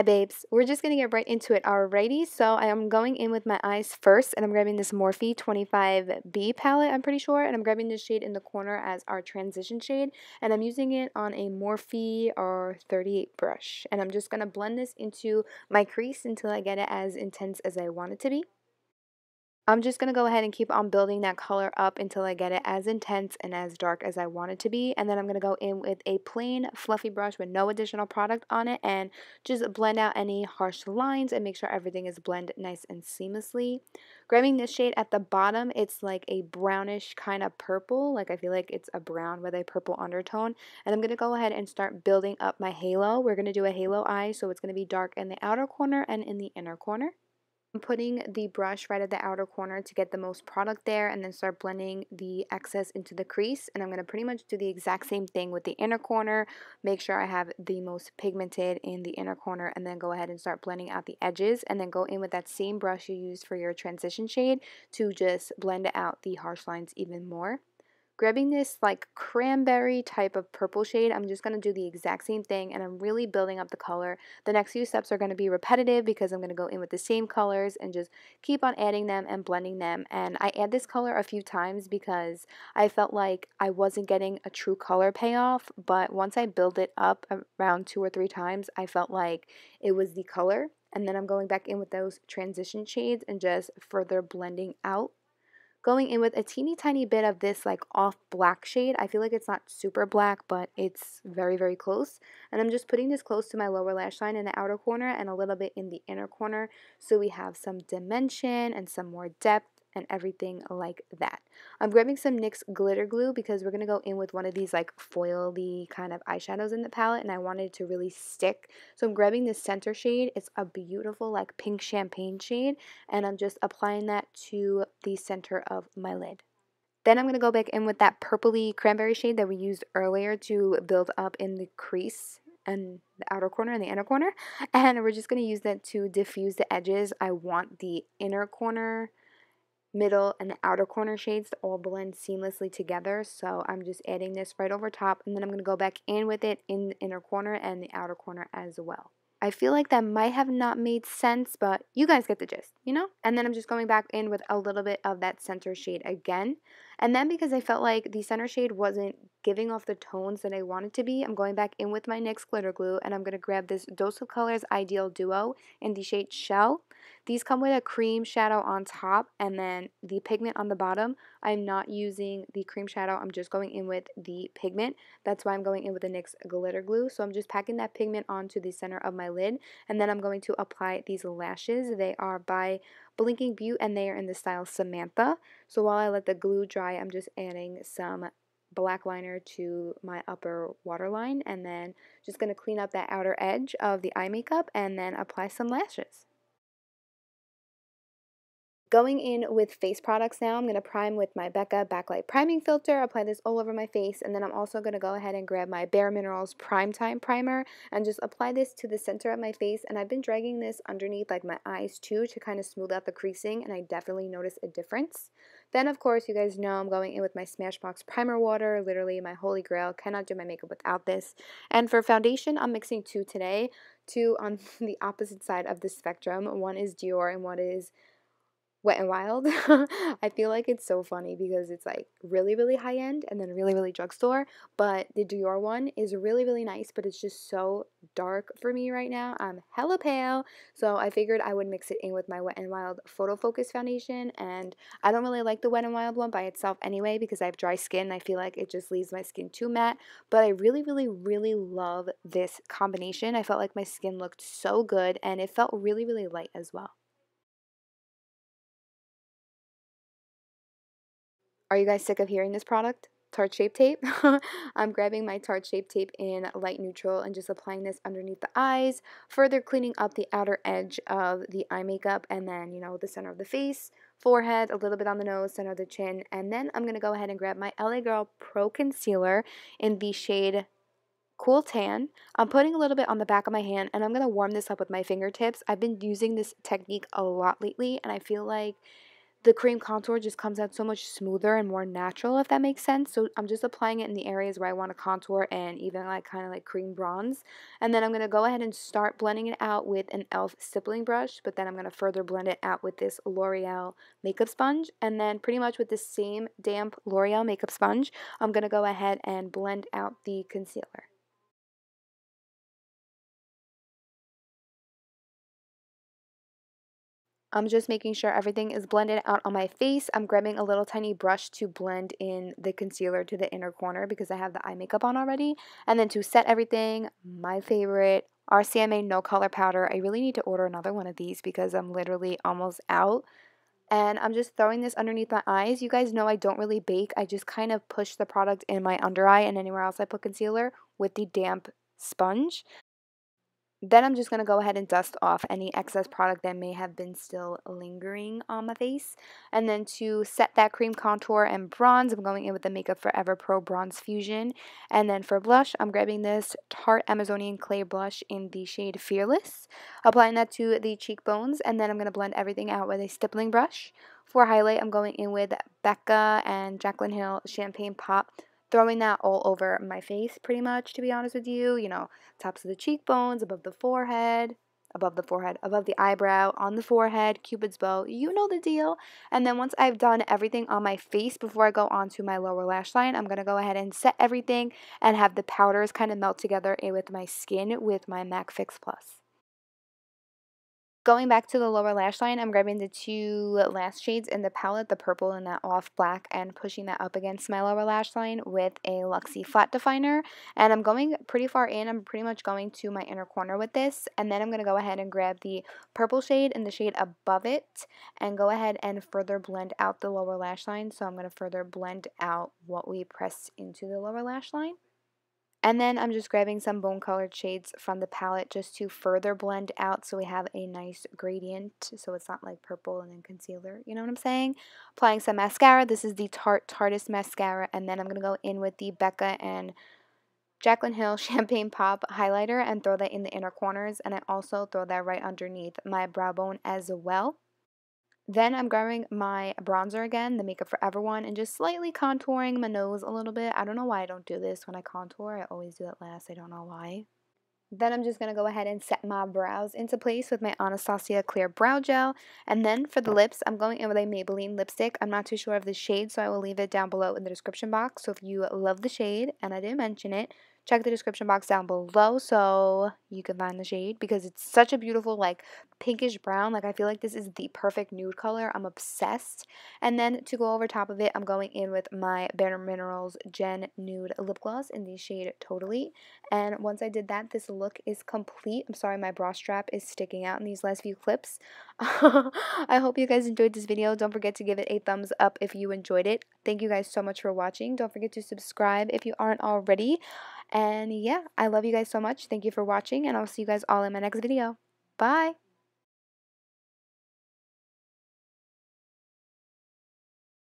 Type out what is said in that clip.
Hi babes, we're just going to get right into it alrighty. So I am going in with my eyes first, and I'm grabbing this Morphe 25B palette, I'm pretty sure, and I'm grabbing this shade in the corner as our transition shade, and I'm using it on a Morphe R38 brush, and I'm just going to blend this into my crease until I get it as intense as I want it to be. I'm just going to go ahead and keep on building that color up until I get it as intense and as dark as I want it to be. And then I'm going to go in with a plain fluffy brush with no additional product on it and just blend out any harsh lines and make sure everything is blended nice and seamlessly. Grabbing this shade at the bottom, it's like a brownish kind of purple. Like I feel like it's a brown with a purple undertone. And I'm going to go ahead and start building up my halo. We're going to do a halo eye, so it's going to be dark in the outer corner and in the inner corner. I'm putting the brush right at the outer corner to get the most product there and then start blending the excess into the crease. And I'm going to pretty much do the exact same thing with the inner corner. Make sure I have the most pigmented in the inner corner and then go ahead and start blending out the edges. And then go in with that same brush you used for your transition shade to just blend out the harsh lines even more. Grabbing this like cranberry type of purple shade, I'm just going to do the exact same thing and I'm really building up the color. The next few steps are going to be repetitive because I'm going to go in with the same colors and just keep on adding them and blending them. And I add this color a few times because I felt like I wasn't getting a true color payoff, but once I build it up around 2 or 3 times, I felt like it was the color. And then I'm going back in with those transition shades and just further blending out. Going in with a teeny tiny bit of this like off black shade. I feel like it's not super black, but it's very, very close. And I'm just putting this close to my lower lash line in the outer corner and a little bit in the inner corner so we have some dimension and some more depth and everything like that. I'm grabbing some NYX glitter glue because we're going to go in with one of these like foily kind of eyeshadows in the palette and I wanted it to really stick. So I'm grabbing this center shade. It's a beautiful like pink champagne shade and I'm just applying that to the center of my lid. Then I'm going to go back in with that purpley cranberry shade that we used earlier to build up in the crease and the outer corner and the inner corner. And we're just going to use that to diffuse the edges. I want the inner corner, middle, and the outer corner shades to all blend seamlessly together. So I'm just adding this right over top and then I'm going to go back in with it in the inner corner and the outer corner as well. I feel like that might have not made sense, but you guys get the gist, you know? And then I'm just going back in with a little bit of that center shade again. And then because I felt like the center shade wasn't giving off the tones that I wanted to be, I'm going back in with my NYX glitter glue and I'm going to grab this Dose of Colors Eyedeal Duo in the shade Shell. These come with a cream shadow on top and then the pigment on the bottom. I'm not using the cream shadow, I'm just going in with the pigment. That's why I'm going in with the NYX glitter glue. So I'm just packing that pigment onto the center of my lid and then I'm going to apply these lashes. They are by Blinking Beaute and they are in the style Samantha. So while I let the glue dry, I'm just adding some black liner to my upper waterline and then just going to clean up that outer edge of the eye makeup and then apply some lashes. Going in with face products now, I'm going to prime with my Becca Backlight Priming Filter, apply this all over my face, and then I'm also going to go ahead and grab my Bare Minerals Prime Time Primer and just apply this to the center of my face, and I've been dragging this underneath like my eyes too to kind of smooth out the creasing, and I definitely notice a difference. Then, of course, you guys know I'm going in with my Smashbox Primer Water, literally my holy grail, cannot do my makeup without this. And for foundation, I'm mixing two today, two on the opposite side of the spectrum. One is Dior and one is Wet n Wild. I feel like it's so funny because it's like really, really high end and then really, really drugstore. But the Dior one is really, really nice, but it's just so dark for me right now. I'm hella pale. So I figured I would mix it in with my Wet n Wild Photofocus foundation. And I don't really like the Wet n Wild one by itself anyway because I have dry skin. I feel like it just leaves my skin too matte. But I really, really, really love this combination. I felt like my skin looked so good and it felt really, really light as well. Are you guys sick of hearing this product? Tarte Shape Tape. I'm grabbing my Tarte Shape Tape in light neutral and just applying this underneath the eyes, further cleaning up the outer edge of the eye makeup and then, you know, the center of the face, forehead, a little bit on the nose, center of the chin, and then I'm going to go ahead and grab my L.A Girl Pro Concealer in the shade Cool Tan. I'm putting a little bit on the back of my hand and I'm going to warm this up with my fingertips. I've been using this technique a lot lately and I feel like the cream contour just comes out so much smoother and more natural, if that makes sense. So I'm just applying it in the areas where I want to contour and even like kind of like cream bronze. And then I'm going to go ahead and start blending it out with an e.l.f. stippling brush, but then I'm going to further blend it out with this L'Oreal makeup sponge. And then pretty much with the same damp L'Oreal makeup sponge, I'm going to go ahead and blend out the concealer. I'm just making sure everything is blended out on my face. I'm grabbing a little tiny brush to blend in the concealer to the inner corner because I have the eye makeup on already. And then to set everything, my favorite RCMA No Color Powder. I really need to order another one of these because I'm literally almost out. And I'm just throwing this underneath my eyes. You guys know I don't really bake. I just kind of push the product in my under eye and anywhere else I put concealer with the damp sponge. Then I'm just going to go ahead and dust off any excess product that may have been still lingering on my face. And then to set that cream contour and bronze, I'm going in with the Makeup Forever Pro Bronze Fusion. And then for blush, I'm grabbing this Tarte Amazonian Clay Blush in the shade Fearless. Applying that to the cheekbones, and then I'm going to blend everything out with a stippling brush. For highlight, I'm going in with Becca and Jaclyn Hill Champagne Pop. Throwing that all over my face pretty much, to be honest with you. You know, tops of the cheekbones, above the forehead, above the eyebrow, on the forehead, cupid's bow, you know the deal. And then once I've done everything on my face before I go on to my lower lash line, I'm going to go ahead and set everything and have the powders kind of melt together with my skin with my MAC Fix Plus. Going back to the lower lash line, I'm grabbing the two last shades in the palette, the purple and that off black, and pushing that up against my lower lash line with a Luxie flat definer. And I'm going pretty far in. I'm pretty much going to my inner corner with this. And then I'm going to go ahead and grab the purple shade and the shade above it and go ahead and further blend out the lower lash line. So I'm going to further blend out what we pressed into the lower lash line. And then I'm just grabbing some bone colored shades from the palette just to further blend out so we have a nice gradient so it's not like purple and then concealer, you know what I'm saying? Applying some mascara. This is the Tarteist mascara, and then I'm going to go in with the Becca and Jaclyn Hill Champagne Pop highlighter and throw that in the inner corners, and I also throw that right underneath my brow bone as well. Then I'm grabbing my bronzer again, the Makeup Forever one, and just slightly contouring my nose a little bit. I don't know why I don't do this when I contour. I always do it last. I don't know why. Then I'm just going to go ahead and set my brows into place with my Anastasia Clear Brow Gel. And then for the lips, I'm going in with a Maybelline lipstick. I'm not too sure of the shade, so I will leave it down below in the description box. So if you love the shade, and I didn't mention it, check the description box down below so you can find the shade because it's such a beautiful like pinkish brown. Like I feel like this is the perfect nude color. I'm obsessed. And then to go over top of it, I'm going in with my Bare Minerals Gen Nude Lip Gloss in the shade Totally. And once I did that, this look is complete. I'm sorry my bra strap is sticking out in these last few clips. I hope you guys enjoyed this video. Don't forget to give it a thumbs up if you enjoyed it. Thank you guys so much for watching. Don't forget to subscribe if you aren't already. And yeah, I love you guys so much. Thank you for watching, and I'll see you guys all in my next video. Bye!